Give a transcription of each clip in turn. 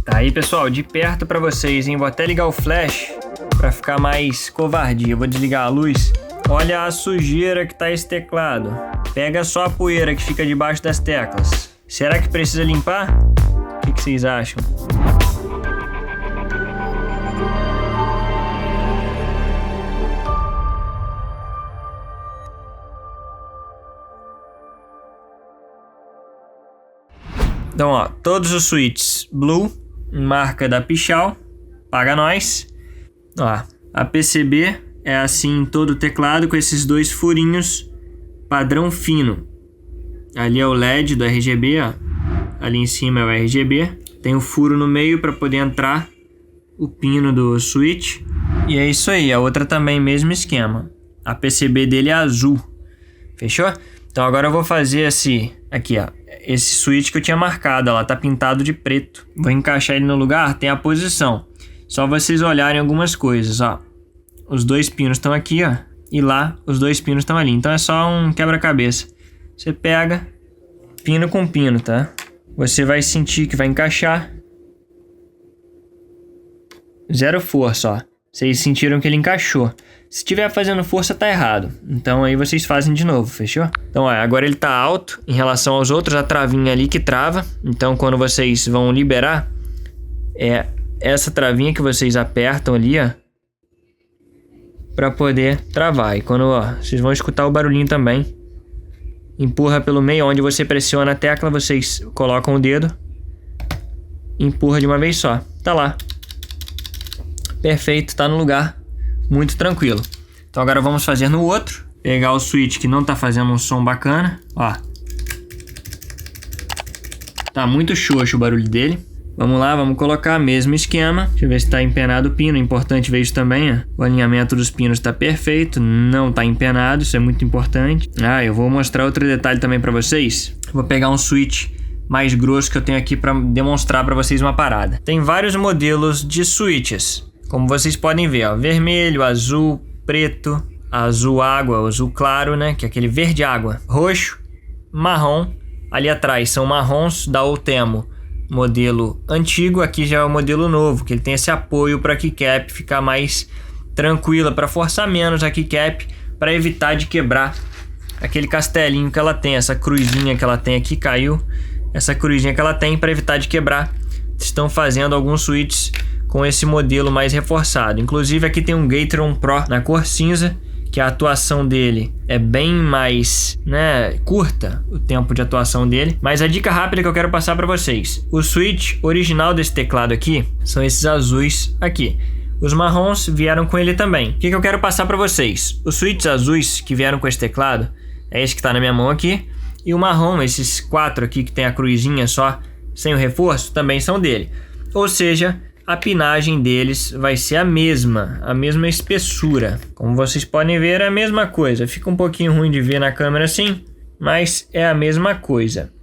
Tá aí, pessoal, de perto pra vocês, hein? Vou até ligar o flash pra ficar mais covardia. Eu vou desligar a luz. Olha a sujeira que tá esse teclado. Pega só a poeira que fica debaixo das teclas. Será que precisa limpar? O que vocês acham? Então, ó, todos os switches Blue, marca da Pichau, paga nós. Ó, a PCB é assim em todo o teclado com esses dois furinhos padrão fino. Ali é o LED do RGB, ó. Ali em cima é o RGB. Tem um furo no meio para poder entrar o pino do switch. E é isso aí, a outra também, mesmo esquema. A PCB dele é azul. Fechou? Então agora eu vou fazer esse aqui, ó. Esse switch que eu tinha marcado, ela tá pintado de preto. Vou encaixar ele no lugar, tem a posição. Só vocês olharem algumas coisas, ó. Os dois pinos estão aqui, ó. E lá, os dois pinos estão ali. Então é só um quebra-cabeça. Você pega pino com pino, tá? Você vai sentir que vai encaixar. Zero força, ó. Vocês sentiram que ele encaixou. Se estiver fazendo força, tá errado. Então aí vocês fazem de novo, fechou? Então, ó, agora ele tá alto em relação aos outros. A travinha ali que trava. Então, quando vocês vão liberar, é essa travinha que vocês apertam ali, ó, pra poder travar. E quando, ó, vocês vão escutar o barulhinho também. Empurra pelo meio, onde você pressiona a tecla, vocês colocam o dedo. Empurra de uma vez só. Tá lá. Perfeito, tá no lugar. Muito tranquilo. Então agora vamos fazer no outro. Pegar o switch que não tá fazendo um som bacana. Ó. Tá muito xoxo o barulho dele. Vamos lá, vamos colocar o mesmo esquema. Deixa eu ver se tá empenado o pino. É importante ver isso também, ó. O alinhamento dos pinos tá perfeito. Não tá empenado, isso é muito importante. Ah, eu vou mostrar outro detalhe também pra vocês. Vou pegar um switch mais grosso que eu tenho aqui pra demonstrar pra vocês uma parada. Tem vários modelos de switches. Como vocês podem ver, ó, vermelho, azul, preto, azul água, azul claro, né, que é aquele verde água, roxo, marrom. Ali atrás são marrons da Ultemo, modelo antigo. Aqui já é o modelo novo, que ele tem esse apoio para a keycap ficar mais tranquila, para forçar menos a keycap, para evitar de quebrar aquele castelinho que ela tem, essa cruzinha que ela tem aqui, caiu, essa cruzinha que ela tem, para evitar de quebrar. Estão fazendo alguns switches com esse modelo mais reforçado. Inclusive aqui tem um Gateron Pro na cor cinza, que a atuação dele é bem mais, né, curta, o tempo de atuação dele. Mas a dica rápida que eu quero passar para vocês: o switch original desse teclado aqui são esses azuis aqui. Os marrons vieram com ele também. O que eu quero passar para vocês? Os switches azuis que vieram com esse teclado é esse que está na minha mão aqui, e o marrom, esses 4 aqui que tem a cruzinha só, sem o reforço, também são dele. Ou seja, a pinagem deles vai ser a mesma espessura. Como vocês podem ver, é a mesma coisa. Fica um pouquinho ruim de ver na câmera assim, mas é a mesma coisa.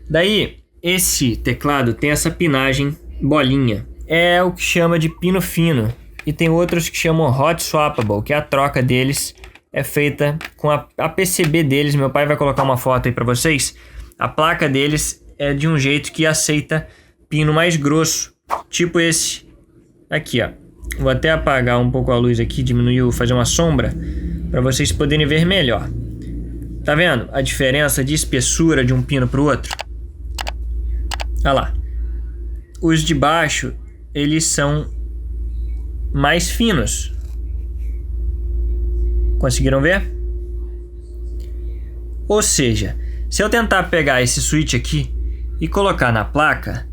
Daí, esse teclado tem essa pinagem bolinha. É o que chama de pino fino. E tem outros que chamam hot swappable, que a troca deles é feita com a PCB deles. Meu pai vai colocar uma foto aí para vocês. A placa deles é de um jeito que aceita pino mais grosso. Tipo esse aqui, ó. Vou até apagar um pouco a luz aqui, diminuir, fazer uma sombra, para vocês poderem ver melhor. Tá vendo a diferença de espessura de um pino para o outro? Olha lá. Os de baixo, eles são mais finos. Conseguiram ver? Ou seja, se eu tentar pegar esse switch aqui e colocar na placa,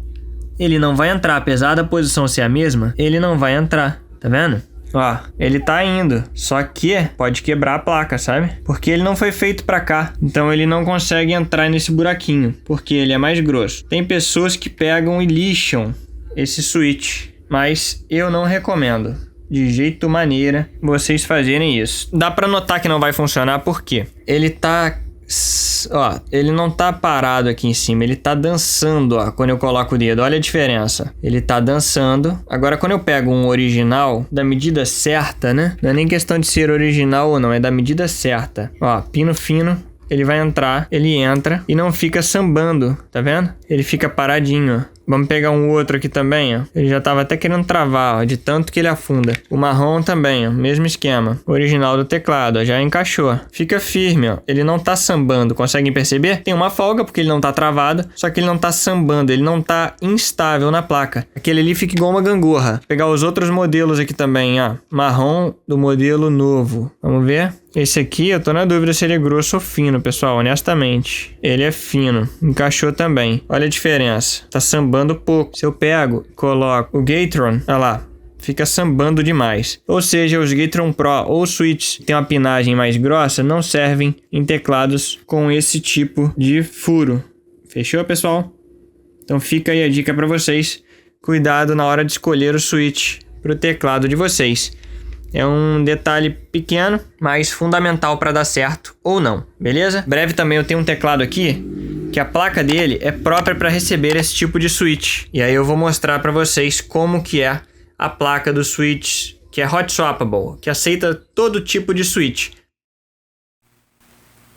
ele não vai entrar. Apesar da posição ser a mesma, ele não vai entrar. Tá vendo? Ó, ele tá indo. Só que pode quebrar a placa, sabe? Porque ele não foi feito pra cá. Então ele não consegue entrar nesse buraquinho, porque ele é mais grosso. Tem pessoas que pegam e lixam esse switch, mas eu não recomendo de jeito maneira vocês fazerem isso. Dá pra notar que não vai funcionar porque ele tá... Ó, ele não tá parado aqui em cima, ele tá dançando, ó, quando eu coloco o dedo. Olha a diferença. Ele tá dançando. Agora, quando eu pego um original da medida certa, né? Não é nem questão de ser original ou não, é da medida certa. Ó, pino fino. Ele vai entrar, ele entra e não fica sambando, tá vendo? Ele fica paradinho, ó. Vamos pegar um outro aqui também, ó. Ele já tava até querendo travar, ó, de tanto que ele afunda. O marrom também, ó, mesmo esquema. Original do teclado, ó, já encaixou. Fica firme, ó. Ele não tá sambando, conseguem perceber? Tem uma folga porque ele não tá travado, só que ele não tá sambando, ele não tá instável na placa. Aquele ali fica igual uma gangorra. Vou pegar os outros modelos aqui também, ó. Marrom do modelo novo. Vamos ver? Esse aqui, eu tô na dúvida se ele é grosso ou fino, pessoal, honestamente. Ele é fino. Encaixou também. Olha a diferença. Tá sambando pouco. Se eu pego, coloco o Gateron, olha lá, fica sambando demais. Ou seja, os Gateron Pro ou switches que tem uma pinagem mais grossa não servem em teclados com esse tipo de furo. Fechou, pessoal? Então fica aí a dica para vocês. Cuidado na hora de escolher o switch para o teclado de vocês. É um detalhe pequeno, mas fundamental para dar certo ou não, beleza? Breve também eu tenho um teclado aqui que a placa dele é própria para receber esse tipo de switch. E aí eu vou mostrar para vocês como que é a placa do switch, que é hot swappable, que aceita todo tipo de switch.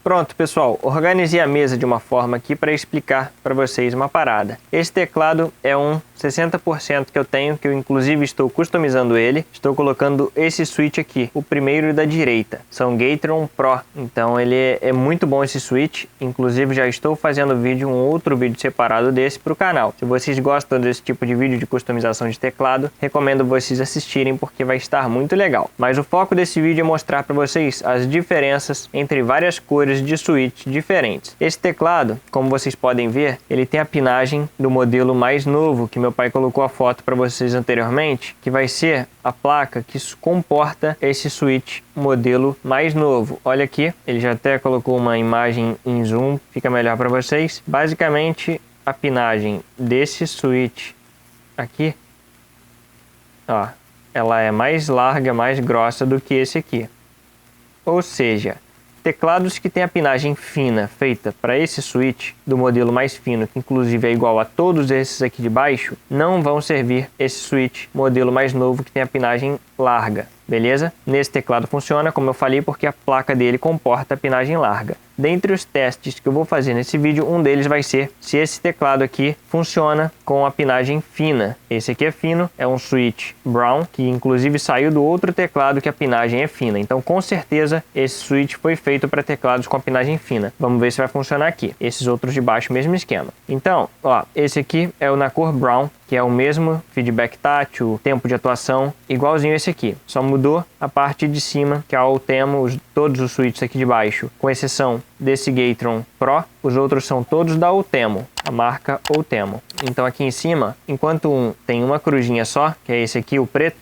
Pronto, pessoal, organizei a mesa de uma forma aqui para explicar para vocês uma parada. Esse teclado é um 60% que eu tenho, que eu inclusive estou customizando ele. Estou colocando esse switch aqui, o primeiro da direita. São Gateron Pro, então ele é muito bom esse switch. Inclusive já estou fazendo um outro vídeo separado desse para o canal. Se vocês gostam desse tipo de vídeo de customização de teclado, recomendo vocês assistirem porque vai estar muito legal. Mas o foco desse vídeo é mostrar para vocês as diferenças entre várias cores de switch diferentes. Esse teclado, como vocês podem ver, ele tem a pinagem do modelo mais novo, que meu pai colocou a foto para vocês anteriormente, que vai ser a placa que comporta esse switch modelo mais novo. Olha aqui, ele já até colocou uma imagem em zoom, fica melhor para vocês. Basicamente, a pinagem desse switch aqui, ó, ela é mais larga, mais grossa do que esse aqui. Ou seja, teclados que têm a pinagem fina feita para esse switch do modelo mais fino, que inclusive é igual a todos esses aqui de baixo, não vão servir esse switch modelo mais novo que tem a pinagem larga, beleza? Nesse teclado funciona, como eu falei, porque a placa dele comporta a pinagem larga. Dentre os testes que eu vou fazer nesse vídeo, um deles vai ser se esse teclado aqui funciona com a pinagem fina. Esse aqui é fino, é um switch Brown, que inclusive saiu do outro teclado que a pinagem é fina. Então, com certeza, esse switch foi feito para teclados com a pinagem fina. Vamos ver se vai funcionar aqui. Esses outros de baixo, mesmo esquema. Então, ó, esse aqui é o na cor Brown, que é o mesmo feedback tátil, tempo de atuação, igualzinho esse aqui. Só mudou a parte de cima, que é o Temo, todos os switches aqui de baixo, com exceção desse Gateron Pro, os outros são todos da Ultemo, a marca Ultemo. Então aqui em cima, enquanto um tem uma crujinha só, que é esse aqui, o preto,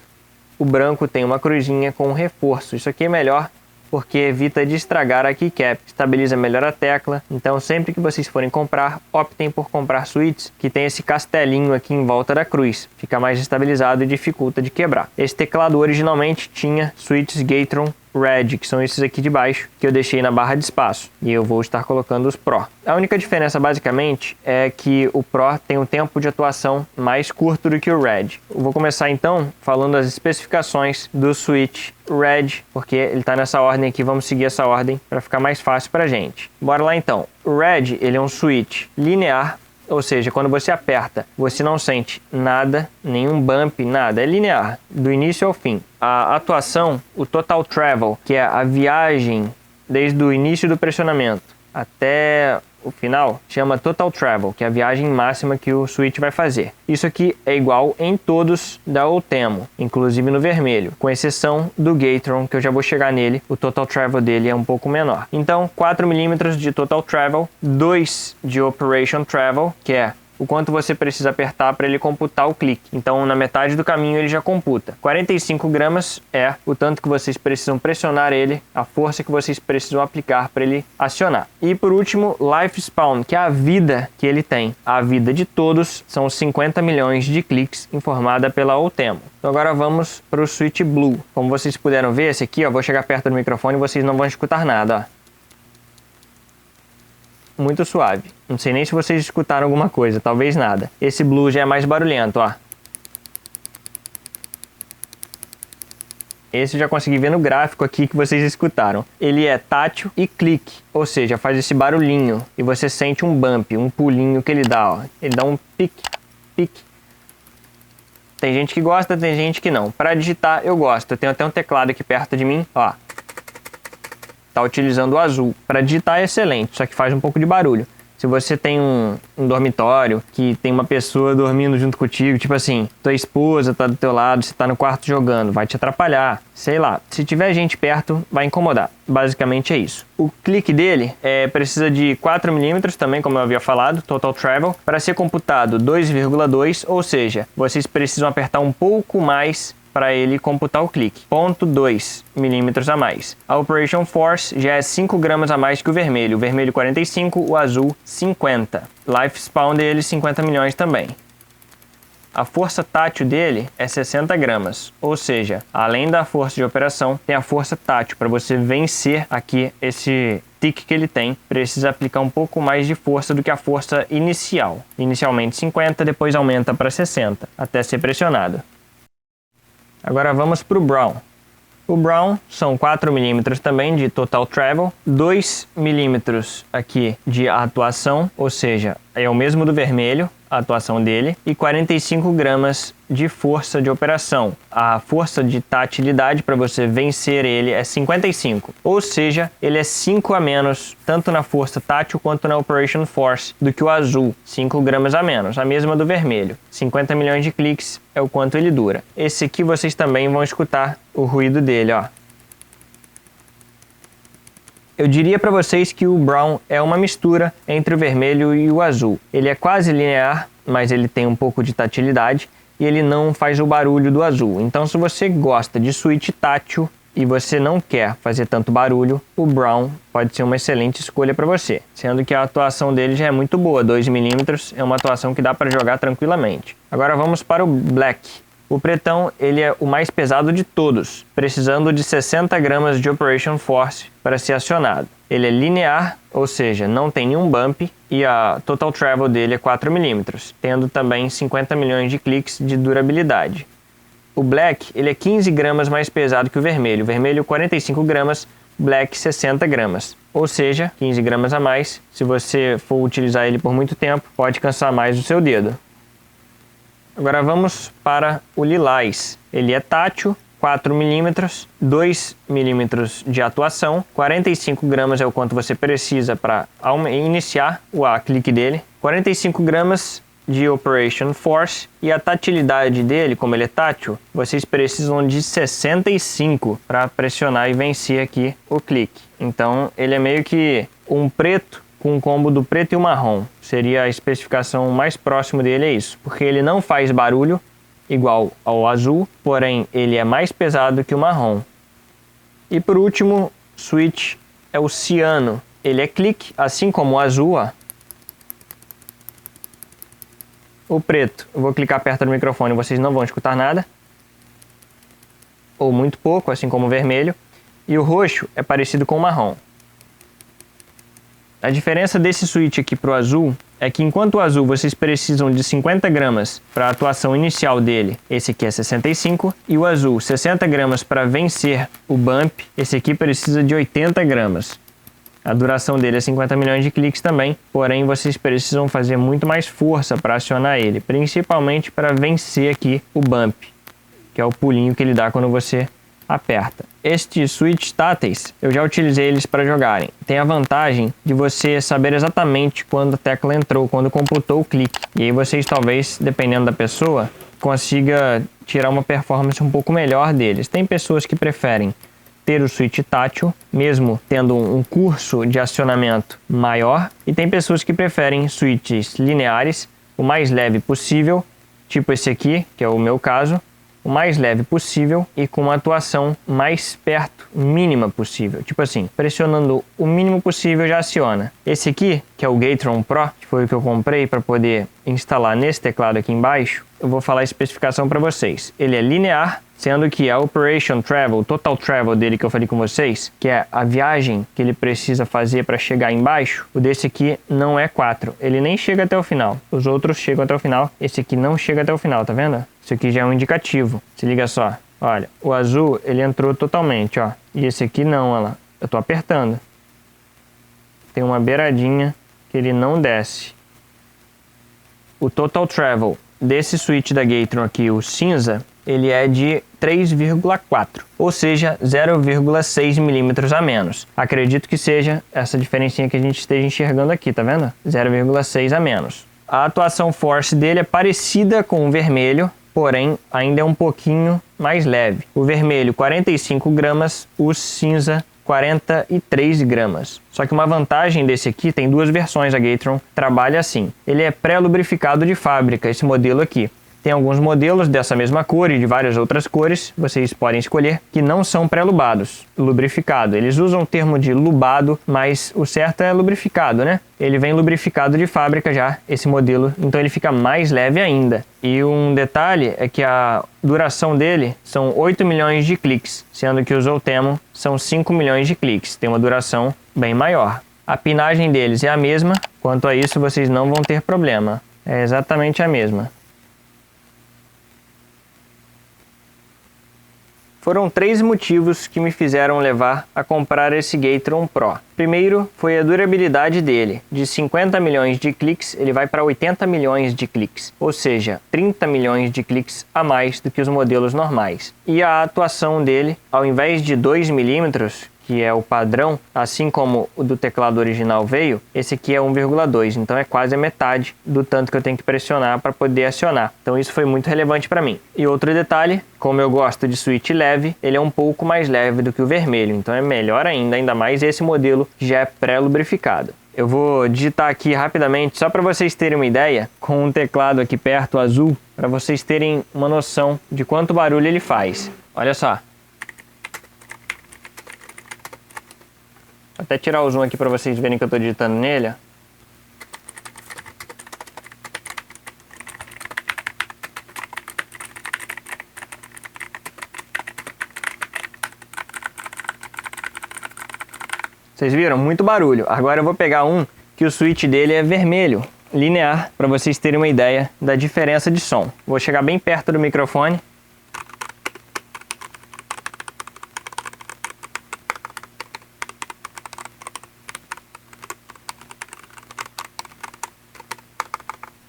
o branco tem uma crujinha com um reforço. Isso aqui é melhor porque evita de estragar a keycap, estabiliza melhor a tecla. Então sempre que vocês forem comprar, optem por comprar switches que tem esse castelinho aqui em volta da cruz, fica mais estabilizado e dificulta de quebrar. Esse teclado originalmente tinha switches Gateron Red, que são esses aqui de baixo, que eu deixei na barra de espaço, e eu vou estar colocando os Pro. A única diferença basicamente é que o Pro tem um tempo de atuação mais curto do que o Red. Eu vou começar então falando as especificações do switch Red, porque ele está nessa ordem aqui, vamos seguir essa ordem para ficar mais fácil para a gente. Bora lá então. O Red, ele é um switch linear, ou seja, quando você aperta, você não sente nada, nenhum bump, nada, é linear, do início ao fim. A atuação, o Total Travel, que é a viagem desde o início do pressionamento até o final, chama Total Travel, que é a viagem máxima que o switch vai fazer. Isso aqui é igual em todos da Ultemo, inclusive no vermelho, com exceção do Gateron, que eu já vou chegar nele, o Total Travel dele é um pouco menor. Então, 4 mm de Total Travel, 2 de Operation Travel, que é o quanto você precisa apertar para ele computar o clique. Então, na metade do caminho ele já computa. 45 gramas é o tanto que vocês precisam pressionar ele, a força que vocês precisam aplicar para ele acionar. E por último, Lifespan, que é a vida que ele tem. A vida de todos são 50 milhões de cliques informada pela Ultemo. Então agora vamos para o switch Blue. Como vocês puderam ver, esse aqui, ó, vou chegar perto do microfone e vocês não vão escutar nada, ó. Muito suave. Não sei nem se vocês escutaram alguma coisa, talvez nada. Esse Blue já é mais barulhento, ó. Esse eu já consegui ver no gráfico aqui que vocês escutaram. Ele é tátil e clique, ou seja, faz esse barulhinho e você sente um bump, um pulinho que ele dá, ó. Ele dá um pique pique. Tem gente que gosta, tem gente que não. Para digitar, eu gosto. Eu tenho até um teclado aqui perto de mim, ó. Tá utilizando o azul. Para digitar é excelente, só que faz um pouco de barulho. Se você tem um dormitório que tem uma pessoa dormindo junto contigo, tipo assim, tua esposa tá do teu lado, você tá no quarto jogando, vai te atrapalhar, sei lá. Se tiver gente perto, vai incomodar. Basicamente é isso. O clique dele precisa de 4 mm também, como eu havia falado, Total Travel, para ser computado 2,2, ou seja, vocês precisam apertar um pouco mais para ele computar o clique, 0,2 mm a mais. A Operation Force já é 5 gramas a mais que o vermelho 45, o azul 50. Lifespan dele 50 milhões também. A força tátil dele é 60 gramas, ou seja, além da força de operação, tem a força tátil. Para você vencer aqui esse tique que ele tem, precisa aplicar um pouco mais de força do que a força inicial. Inicialmente 50, depois aumenta para 60, até ser pressionado. Agora vamos para o Brown. O Brown são 4 mm também de Total Travel, 2 mm aqui de atuação, ou seja, é o mesmo do vermelho, a atuação dele, e 45 gramas de força de operação. A força de tatilidade para você vencer ele é 55, ou seja, ele é 5 a menos, tanto na força tátil quanto na Operation Force, do que o azul, 5 gramas a menos, a mesma do vermelho. 50 milhões de cliques é o quanto ele dura. Esse aqui vocês também vão escutar o ruído dele, ó. Eu diria para vocês que o Brown é uma mistura entre o vermelho e o azul. Ele é quase linear, mas ele tem um pouco de tatilidade e ele não faz o barulho do azul. Então, se você gosta de switch tátil e você não quer fazer tanto barulho, o Brown pode ser uma excelente escolha para você. Sendo que a atuação dele já é muito boa, 2 mm é uma atuação que dá para jogar tranquilamente. Agora vamos para o Black. O pretão, ele é o mais pesado de todos, precisando de 60 gramas de Operation Force para ser acionado. Ele é linear, ou seja, não tem nenhum bump, e a Total Travel dele é 4 mm, tendo também 50 milhões de cliques de durabilidade. O Black, ele é 15 gramas mais pesado que o vermelho. O vermelho 45 gramas, Black 60 gramas. Ou seja, 15 gramas a mais. Se você for utilizar ele por muito tempo, pode cansar mais o seu dedo. Agora vamos para o Lilás. Ele é tátil, 4 mm, 2 mm de atuação, 45 gramas é o quanto você precisa para iniciar o clique dele, 45 gramas de Operation Force, e a tatilidade dele, como ele é tátil, vocês precisam de 65 para pressionar e vencer aqui o clique. Então ele é meio que um preto com um combo do preto e o marrom. Seria a especificação mais próxima dele, é isso. Porque ele não faz barulho igual ao azul, porém ele é mais pesado que o marrom. E por último, switch é o ciano. Ele é clique, assim como o azul, ó. O preto, eu vou clicar perto do microfone e vocês não vão escutar nada. Ou muito pouco, assim como o vermelho. E o roxo é parecido com o marrom. A diferença desse switch aqui para o azul é que enquanto o azul vocês precisam de 50 gramas para a atuação inicial dele, esse aqui é 65, e o azul 60 gramas para vencer o bump, esse aqui precisa de 80 gramas. A duração dele é 50 milhões de cliques também, porém vocês precisam fazer muito mais força para acionar ele, principalmente para vencer aqui o bump, que é o pulinho que ele dá quando você aperta. Estes switch táteis, eu já utilizei eles para jogarem. Tem a vantagem de você saber exatamente quando a tecla entrou, quando computou o clique. E aí vocês talvez, dependendo da pessoa, consiga tirar uma performance um pouco melhor deles. Tem pessoas que preferem ter o switch tátil, mesmo tendo um curso de acionamento maior, e tem pessoas que preferem switches lineares, o mais leve possível, tipo esse aqui, que é o meu caso, o mais leve possível e com uma atuação mais perto, mínima possível. Tipo assim, pressionando o mínimo possível já aciona. Esse aqui, que é o Gateron Pro, que foi o que eu comprei para poder instalar nesse teclado aqui embaixo, eu vou falar a especificação para vocês. Ele é linear, sendo que a Operation Travel, Total Travel dele que eu falei com vocês, que é a viagem que ele precisa fazer para chegar embaixo, o desse aqui não é 4. Ele nem chega até o final. Os outros chegam até o final. Esse aqui não chega até o final, tá vendo? Isso aqui já é um indicativo. Se liga só. Olha, o azul, ele entrou totalmente, ó. E esse aqui não, olha lá. Eu tô apertando. Tem uma beiradinha que ele não desce. O Total Travel, desse switch da Gatron aqui, o cinza, ele é de 3,4, ou seja, 0,6 milímetros a menos. Acredito que seja essa diferencinha que a gente esteja enxergando aqui, tá vendo? 0,6 a menos. A atuação force dele é parecida com o vermelho, porém ainda é um pouquinho mais leve. O vermelho 45 gramas, o cinza 43 gramas. Só que uma vantagem desse aqui, tem duas versões, a Gatron trabalha assim. Ele é pré-lubrificado de fábrica, esse modelo aqui. Tem alguns modelos dessa mesma cor e de várias outras cores, vocês podem escolher, que não são pré-lubados, lubrificado. Eles usam o termo de lubado, mas o certo é lubrificado, né? Ele vem lubrificado de fábrica já, esse modelo, então ele fica mais leve ainda. E um detalhe é que a duração dele são 8 milhões de cliques, sendo que os Ultemo são 5 milhões de cliques, tem uma duração bem maior. A pinagem deles é a mesma, quanto a isso vocês não vão ter problema, é exatamente a mesma. Foram 3 motivos que me fizeram levar a comprar esse Gatron Pro. Primeiro foi a durabilidade dele. De 50 milhões de cliques, ele vai para 80 milhões de cliques, ou seja, 30 milhões de cliques a mais do que os modelos normais. E a atuação dele, ao invés de 2 milímetros, que é o padrão, assim como o do teclado original veio, esse aqui é 1,2, então é quase a metade do tanto que eu tenho que pressionar para poder acionar. Então isso foi muito relevante para mim. E outro detalhe, como eu gosto de switch leve, ele é um pouco mais leve do que o vermelho, então é melhor ainda mais esse modelo que já é pré-lubrificado. Eu vou digitar aqui rapidamente, só para vocês terem uma ideia, com um teclado aqui perto, azul, para vocês terem uma noção de quanto barulho ele faz. Olha só. Vou até tirar o zoom aqui para vocês verem que eu estou digitando nele. Ó. Vocês viram? Muito barulho. Agora eu vou pegar um que o switch dele é vermelho, linear, para vocês terem uma ideia da diferença de som. Vou chegar bem perto do microfone.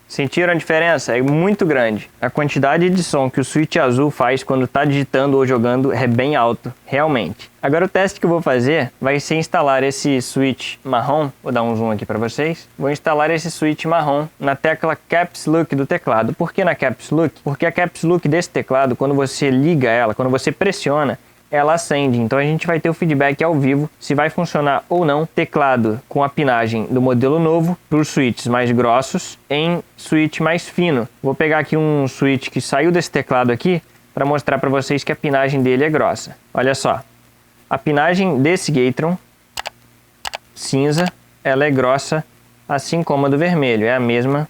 Sentiram a diferença? É muito grande. A quantidade de som que o switch azul faz quando está digitando ou jogando é bem alto, realmente. Agora o teste que eu vou fazer vai ser instalar esse switch marrom, vou dar um zoom aqui para vocês. Vou instalar esse switch marrom na tecla Caps Lock do teclado. Por que na Caps Lock? Porque a Caps Lock desse teclado, quando você liga ela, quando você pressiona, ela acende, então a gente vai ter o feedback ao vivo se vai funcionar ou não teclado com a pinagem do modelo novo para os switches mais grossos em switch mais fino. Vou pegar aqui um switch que saiu desse teclado aqui para mostrar para vocês que a pinagem dele é grossa. Olha só, a pinagem desse Gatron cinza, ela é grossa assim como a do vermelho, é a mesma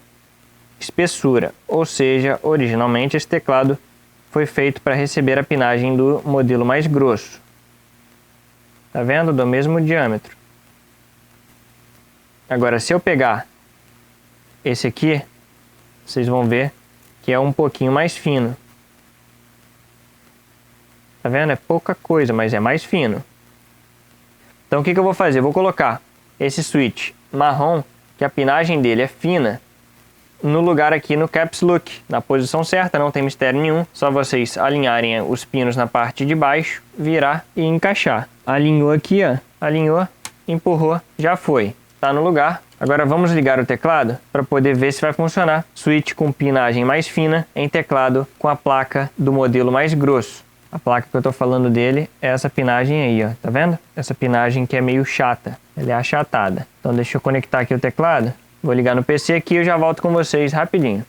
espessura, ou seja, originalmente esse teclado foi feito para receber a pinagem do modelo mais grosso. Tá vendo? Do mesmo diâmetro. Agora, se eu pegar esse aqui, vocês vão ver que é um pouquinho mais fino. Tá vendo? É pouca coisa, mas é mais fino. Então, o que eu vou fazer? Eu vou colocar esse switch marrom, que a pinagem dele é fina, no lugar aqui no Caps Lock, na posição certa, não tem mistério nenhum, só vocês alinharem os pinos na parte de baixo, virar e encaixar. Alinhou aqui, ó, alinhou, empurrou, já foi, tá no lugar. Agora vamos ligar o teclado para poder ver se vai funcionar. Switch com pinagem mais fina em teclado com a placa do modelo mais grosso. A placa que eu tô falando dele é essa pinagem aí, ó, tá vendo? Essa pinagem que é meio chata, ela é achatada. Então deixa eu conectar aqui o teclado. Vou ligar no PC aqui e eu já volto com vocês rapidinho.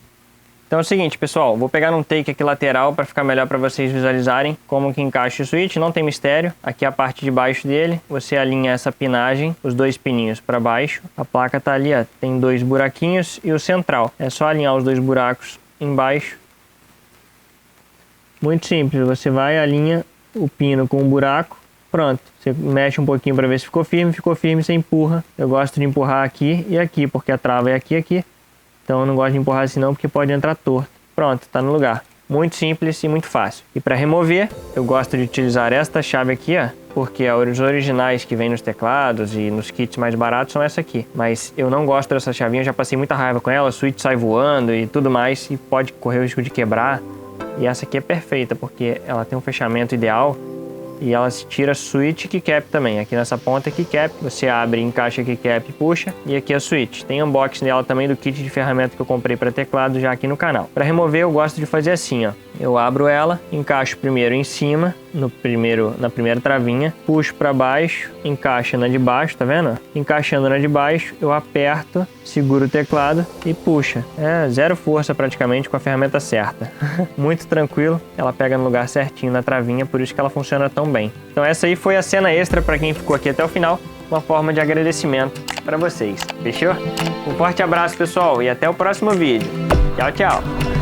Então é o seguinte, pessoal, vou pegar um take aqui lateral para ficar melhor para vocês visualizarem como que encaixa o switch, não tem mistério. Aqui é a parte de baixo dele, você alinha essa pinagem, os dois pininhos para baixo. A placa tá ali, ó, tem 2 buraquinhos e o central. É só alinhar os 2 buracos embaixo. Muito simples, você vai, alinha o pino com o buraco. Pronto, você mexe um pouquinho para ver se ficou firme, você empurra. Eu gosto de empurrar aqui e aqui, porque a trava é aqui e aqui. Então eu não gosto de empurrar assim não, porque pode entrar torto. Pronto, tá no lugar. Muito simples e muito fácil. E para remover, eu gosto de utilizar esta chave aqui, ó, porque os originais que vêm nos teclados e nos kits mais baratos são essa aqui. Mas eu não gosto dessa chavinha, eu já passei muita raiva com ela, o switch sai voando e tudo mais, e pode correr o risco de quebrar. E essa aqui é perfeita, porque ela tem um fechamento ideal e ela se tira switch e keycap também. Aqui nessa ponta é keycap, você abre, encaixa a keycap e puxa, e aqui é a switch. Tem unboxing dela também do kit de ferramenta que eu comprei para teclado já aqui no canal. Para remover eu gosto de fazer assim, ó. Eu abro ela, encaixo primeiro em cima, na primeira travinha, puxo para baixo, encaixa na de baixo, tá vendo? Encaixando na de baixo, eu aperto, seguro o teclado e puxa. É zero força praticamente com a ferramenta certa. Muito tranquilo, ela pega no lugar certinho na travinha, por isso que ela funciona tão bem. Então essa aí foi a cena extra para quem ficou aqui até o final, uma forma de agradecimento para vocês. Fechou? Um forte abraço, pessoal, e até o próximo vídeo. Tchau, tchau!